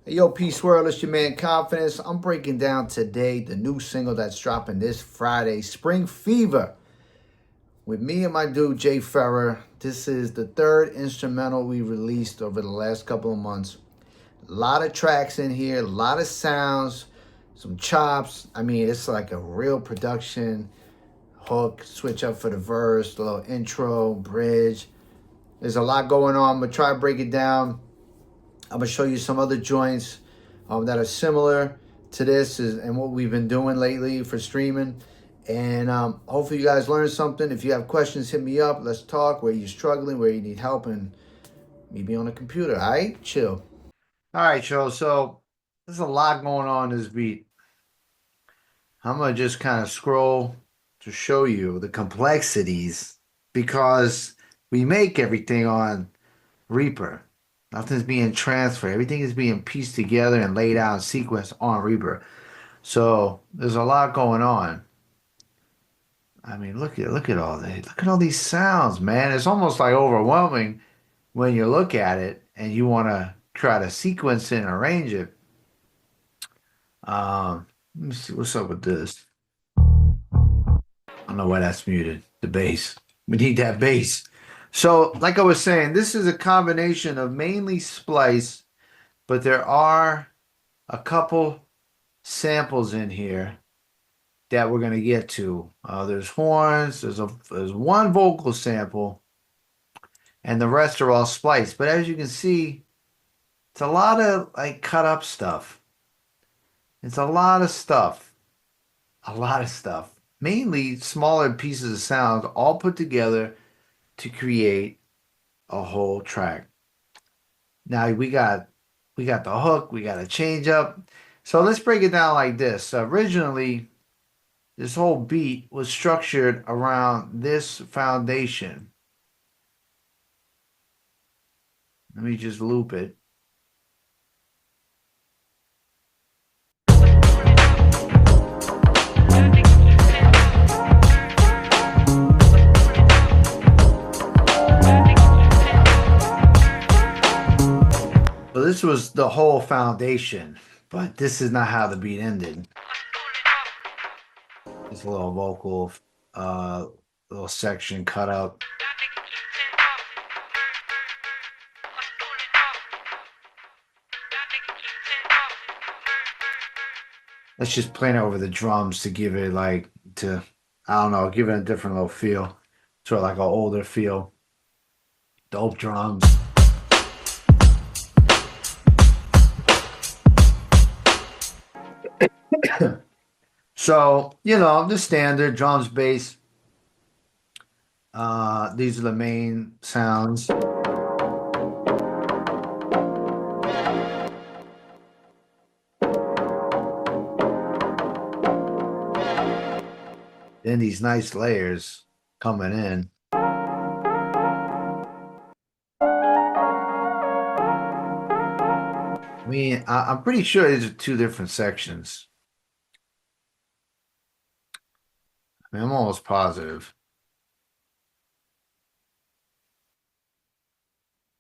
Hey, yo, Peace World, it's your man Confidence. I'm breaking down today the new single that's dropping this Friday, Spring Fever, with me and my dude Jay Ferra. This is the third instrumental we released over the last couple of months. A lot of tracks in here, a lot of sounds, some chops. I mean, it's like a real production hook, switch up for the verse, a little intro, bridge. There's a lot going on. I'm going to try to break it down. I'm going to show you some other joints that are similar to this and what we've been doing lately for streaming. And hopefully you guys learned something. If you have questions, hit me up. Let's talk. Where you're struggling, where you need help, and maybe on the computer. All right? Chill. All right, y'all. So there's a lot going on in this beat. I'm going to just kind of scroll to show you the complexities because we make everything on Reaper. Nothing's being transferred. Everything is being pieced together and laid out in sequence on Reaper. So there's a lot going on. I mean, look at all these. Look at all these sounds, man. It's almost like overwhelming when you look at it and you want to try to sequence it and arrange it. Let me see what's up with this. I don't know why that's muted. The bass. We need that bass. So, like I was saying, this is a combination of mainly splice, but there are a couple samples in here that we're gonna get to. There's horns. There's one vocal sample, and the rest are all spliced. But as you can see, it's a lot of like cut up stuff. It's a lot of stuff. A lot of stuff. Mainly smaller pieces of sound all put together to create a whole track. Now we got the hook, we got a change up. So let's break it down like this. Originally, this whole beat was structured around this foundation. Let me just loop it. So this was the whole foundation, but this is not how the beat ended. Just a little vocal, uh, little section cut out. Let's just play it over the drums to give it like I don't know, give it a different little feel. Sort of like an older feel. Dope drums. So, the standard drums, bass. These are the main sounds. Then these nice layers coming in. I mean, I'm pretty sure these are two different sections. I mean, I'm almost positive.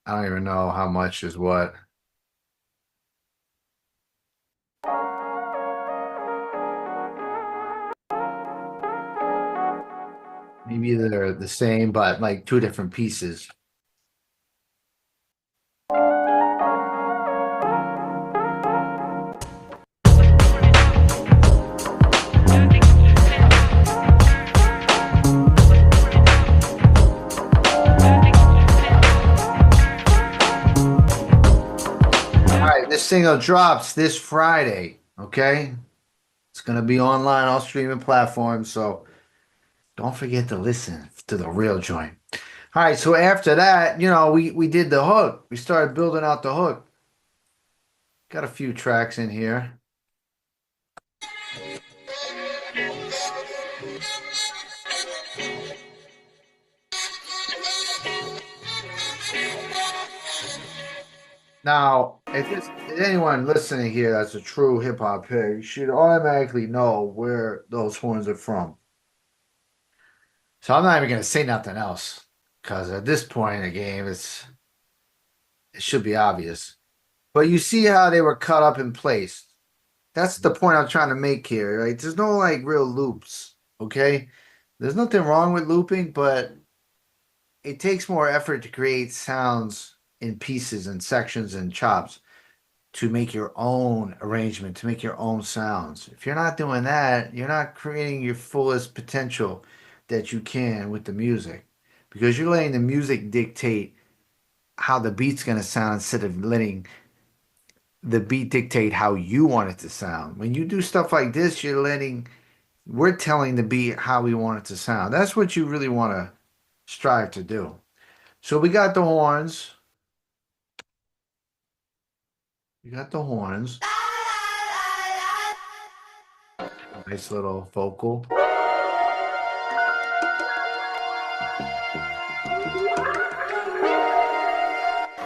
I don't even know how much is what. Maybe they're the same, but like two different pieces. All right, this single drops this Friday, okay? It's gonna be online, all streaming platforms, so don't forget to listen to the real joint. All right, so after that, we did the hook. We started building out the hook. Got a few tracks in here. Now, if anyone listening here that's a true hip hop head, you should automatically know where those horns are from. So I'm not even gonna say nothing else because at this point in the game, it should be obvious. But you see how they were cut up and placed. That's the point I'm trying to make here, right? There's no like real loops, okay? There's nothing wrong with looping, but it takes more effort to create sounds in pieces and sections and chops to make your own arrangement, to make your own sounds. If you're not doing that, you're not creating your fullest potential that you can with the music because you're letting the music dictate how the beat's going to sound instead of letting the beat dictate how you want it to sound. When you do stuff like this, we're telling the beat how we want it to sound. That's what you really want to strive to do. So we got the horns. We got the horns. Nice little vocal.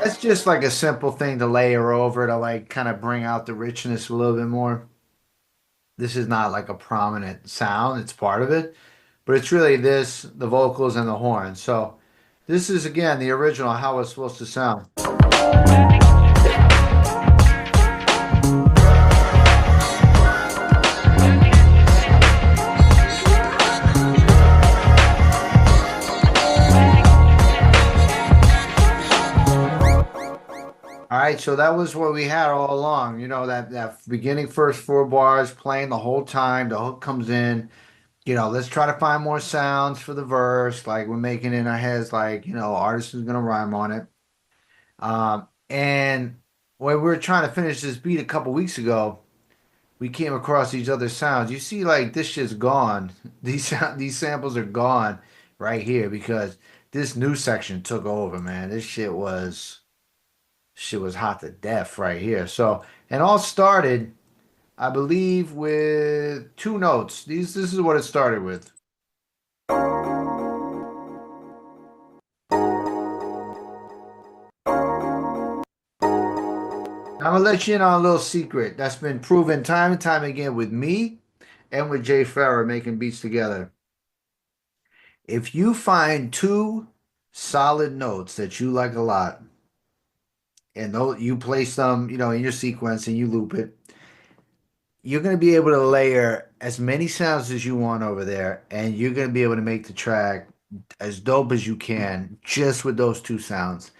That's just like a simple thing to layer over to like kind of bring out the richness a little bit more. This is not like a prominent sound, it's part of it, but it's really this, the vocals and the horns. So this is again the original how it's supposed to sound. All right, so that was what we had all along. You know, that beginning first four bars playing the whole time. The hook comes in. You know, let's try to find more sounds for the verse. Like we're making in our heads, like, you know, artist is gonna rhyme on it. And when we were trying to finish this beat a couple weeks ago, we came across these other sounds. You see, like this shit's gone. These samples are gone right here because this new section took over, man. This shit was hot to death right here. So, and all started, I believe, with two notes. This is what it started with. I'm gonna let you in on a little secret that's been proven time and time again with me and with Jay Ferra making beats together. If you find two solid notes that you like a lot, and you place them, you know, in your sequence and you loop it, you're gonna be able to layer as many sounds as you want over there, and you're gonna be able to make the track as dope as you can just with those two sounds.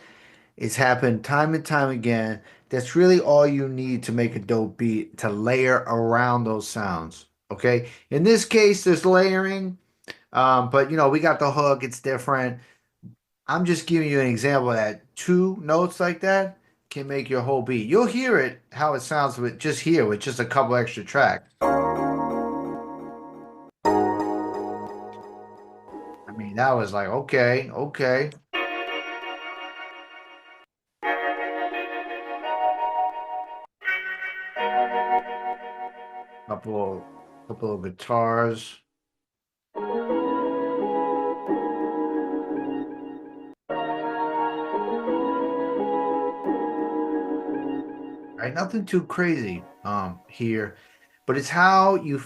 It's happened time and time again. That's really all you need to make a dope beat to layer around those sounds. Okay. In this case, there's layering, but you know, we got the hook, it's different. I'm just giving you an example that two notes like that can make your whole beat. You'll hear it how it sounds with just a couple extra tracks. I mean, that was like, okay, okay. Couple couple of guitars. Right? Nothing too crazy here, but it's how you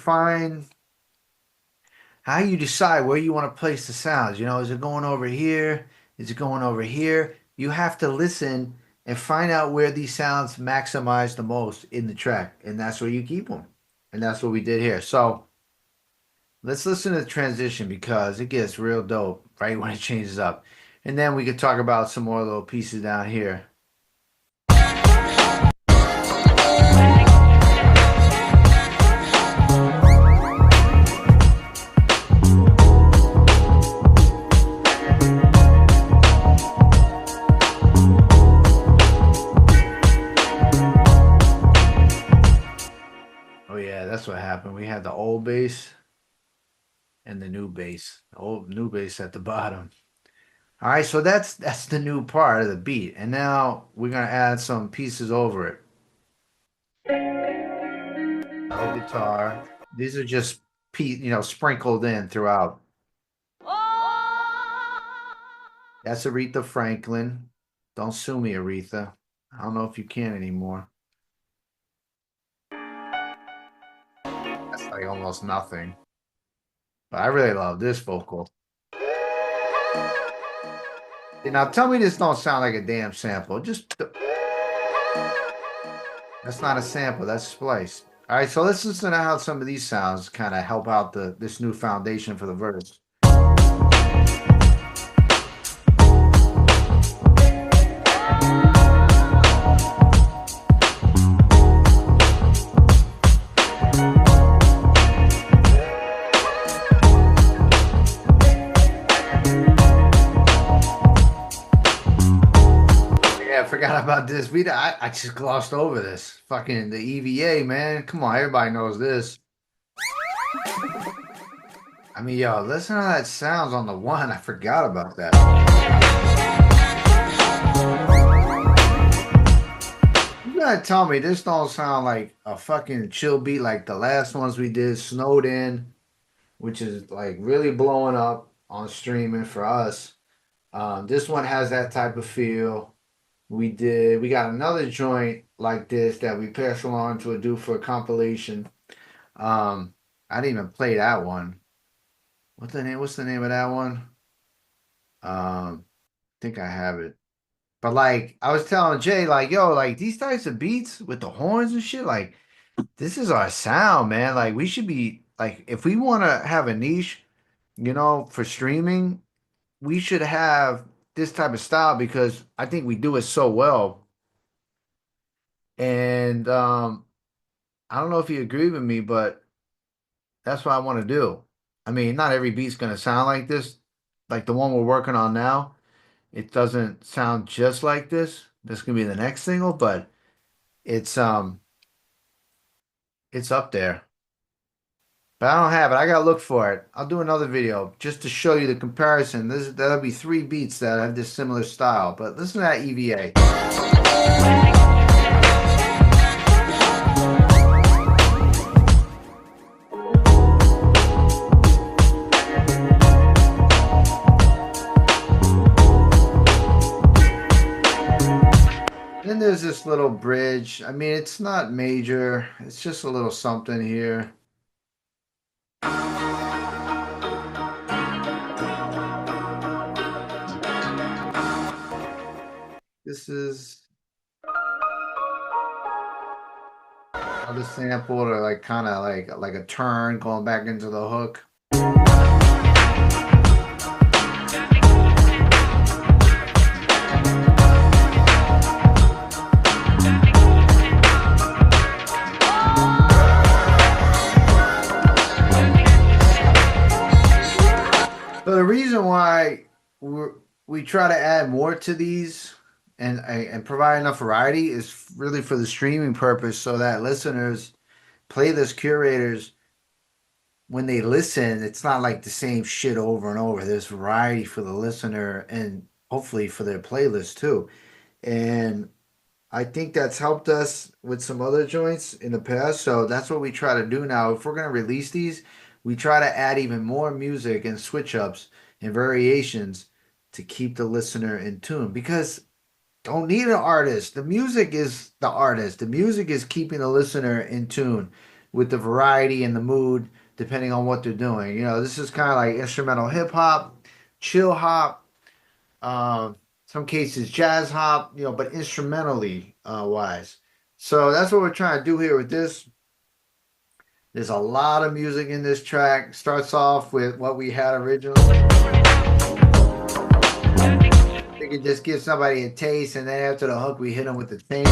decide where you want to place the sounds. You know, is it going over here? Is it going over here? You have to listen and find out where these sounds maximize the most in the track, and that's where you keep them. And that's what we did here. So let's listen to the transition because it gets real dope right when it changes up. And then we could talk about some more little pieces down here. Oh yeah, that's what happened. We had the old bass and the new bass. The old new bass at the bottom. All right, so that's the new part of the beat. And now we're gonna add some pieces over it. No guitar. These are just sprinkled in throughout. That's Aretha Franklin. Don't sue me, Aretha. I don't know if you can anymore. That's like almost nothing. But I really love this vocal. Now tell me this don't sound like a damn sample. Just That's not a sample, that's spliced. All right, so let's listen to how some of these sounds kind of help out the this new foundation for the verse. Yeah, I forgot about this. I just glossed over this. Fucking the EVA, man. Come on, everybody knows this. I mean, yo, listen how that sounds on the one. I forgot about that. You gotta tell me this don't sound like a fucking chill beat like the last ones we did, Snowed In, which is like really blowing up on streaming for us. This one has that type of feel. We got another joint like this that we passed along to a dude for a compilation. I didn't even play that one. What's the name of that one? I think I have it. But like I was telling Jay, like, yo, like these types of beats with the horns and shit, like this is our sound, man. Like we should be like if we want to have a niche, for streaming, we should have this type of style because I think we do it so well. And I don't know if you agree with me, but that's what I want to do. I mean, not every beat's gonna sound like this, like the one we're working on now. It doesn't sound just like this. This could be the next single, but it's um it's up there. But I don't have it. I gotta look for it. I'll do another video just to show you the comparison. That'll be three beats that have this similar style. But listen to that EVA. Then there's this little bridge. I mean, it's not major. It's just a little something here. This is another sample to like kind of like a turn going back into the hook. So the reason why we try to add more to these and provide enough variety is really for the streaming purpose, so that listeners, playlist curators, when they listen, it's not like the same shit over and over. There's variety for the listener and hopefully for their playlist too. And I think that's helped us with some other joints in the past. So that's what we try to do now. If we're going to release these, we try to add even more music and switch ups and variations to keep the listener in tune because don't need an artist. The music is the artist. The music is keeping the listener in tune with the variety and the mood depending on what they're doing. This is kind of like instrumental hip hop, chill hop, some cases jazz hop, but instrumentally wise. So that's what we're trying to do here with this. There's a lot of music in this track. Starts off with what we had originally. We could just give somebody a taste, and then after the hook, we hit them with the thing.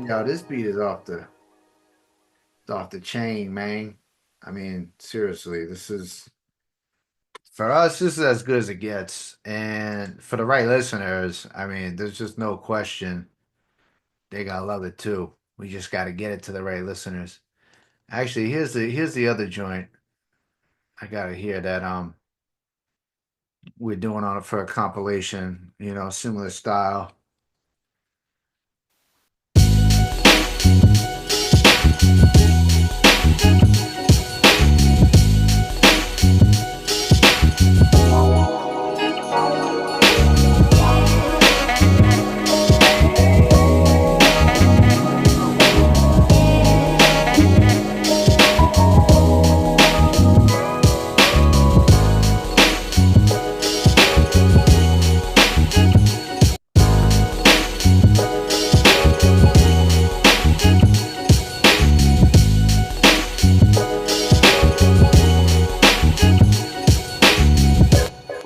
Yo, this beat is off the chain, man. I mean, seriously, this is for us, this is as good as it gets. And for the right listeners, I mean, there's just no question they gotta love it too. We just gotta get it to the right listeners. Actually, here's the other joint. I gotta hear that we're doing on it for a compilation, similar style.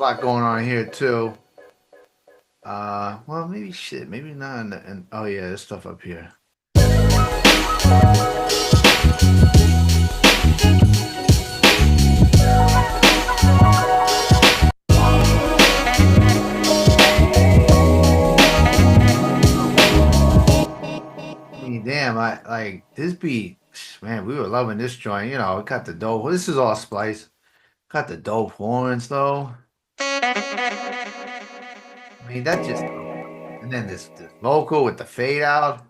lot going on here too. Well, maybe shit, maybe not. And oh yeah, there's stuff up here. I mean, damn, I like this beat. Man, we were loving this joint. You know, it got the dope. This is all splice. Got the dope horns though. I mean, that's just dope. And then this vocal with the fade out.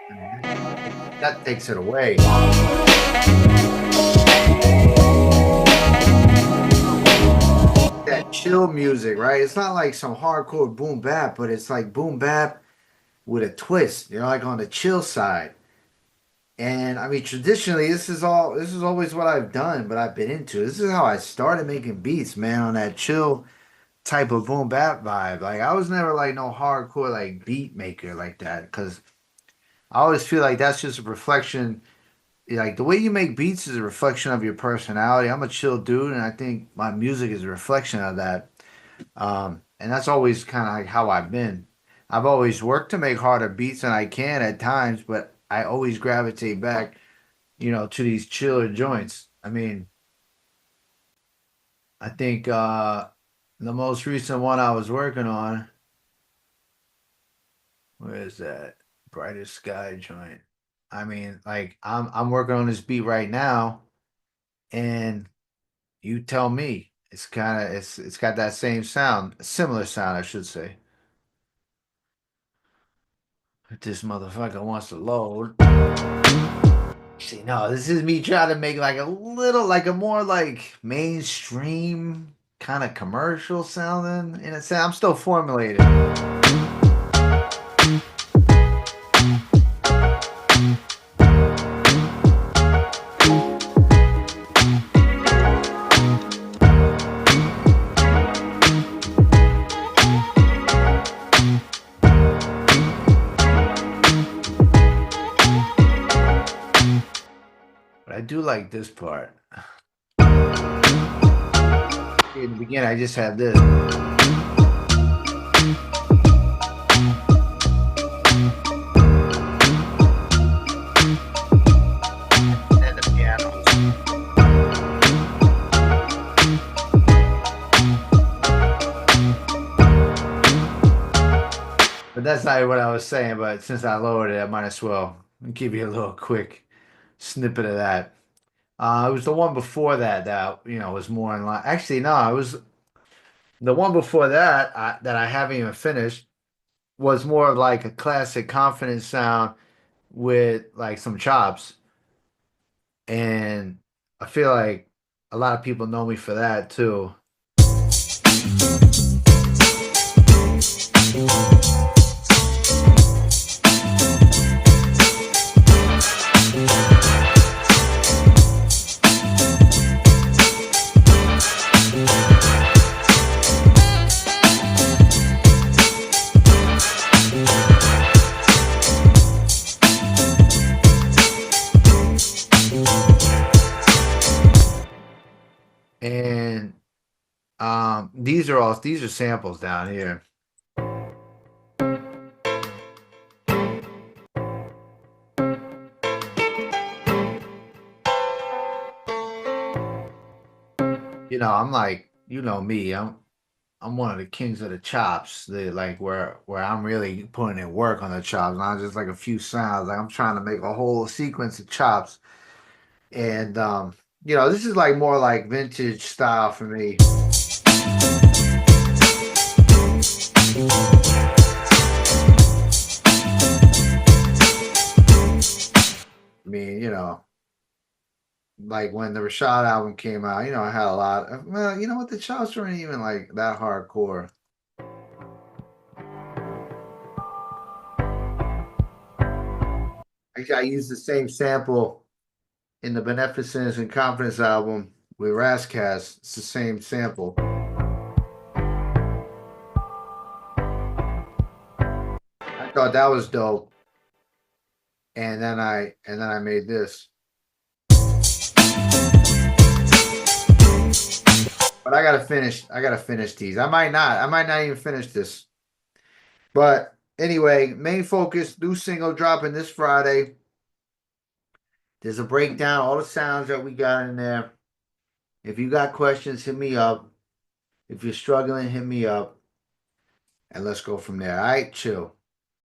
I mean, that takes it away. That chill music, right? It's not like some hardcore boom bap, but it's like boom bap with a twist, you know, like on the chill side. And I mean, traditionally, this is always what I've done, but I've been into. This is how I started making beats, man, on that chill type of boom bap vibe. Like I was never like no hardcore like beat maker like that, because I always feel like that's just a reflection. Like the way you make beats is a reflection of your personality. I'm a chill dude, and I think my music is a reflection of that. And that's always kind of like how I've been. I've always worked to make harder beats than I can at times, but I always gravitate back, you know, to these chiller joints. I mean, I think the most recent one I was working on, where is that? Brightest Sky joint. I mean, like I'm working on this beat right now, and you tell me. It's kind of it's got that same sound, similar sound, I should say. But this motherfucker wants to load. See, no, this is me trying to make like a little, like a more like mainstream kind of commercial sounding. In a sense, I'm still formulating. I do like this part. In the beginning, I just had this. And the piano. But that's not what I was saying, but since I lowered it, I might as well give you a little quick snippet of that. It was the one before that that you know was more in line. Actually, no, it was the one before that that I haven't even finished was more of like a classic confident sound with like some chops, and I feel like a lot of people know me for that too. And these are samples down here. You know, I'm like, you know me, I'm one of the kings of the chops. The like where I'm really putting in work on the chops, not just like a few sounds. Like I'm trying to make a whole sequence of chops. And you know, this is like more like vintage style for me. I mean, you know, like when the Rashad album came out, you know, I had a lot of, well, you know what, the chops weren't even like that hardcore. Actually, I used the same sample in the Beneficence and Confidence album with Rascast. It's the same sample. I thought that was dope. And then I made this. But I gotta finish these. I might not even finish this. But anyway, main focus, new single dropping this Friday. There's a breakdown, all the sounds that we got in there. If you got questions, hit me up. If you're struggling, hit me up. And let's go from there. All right, chill.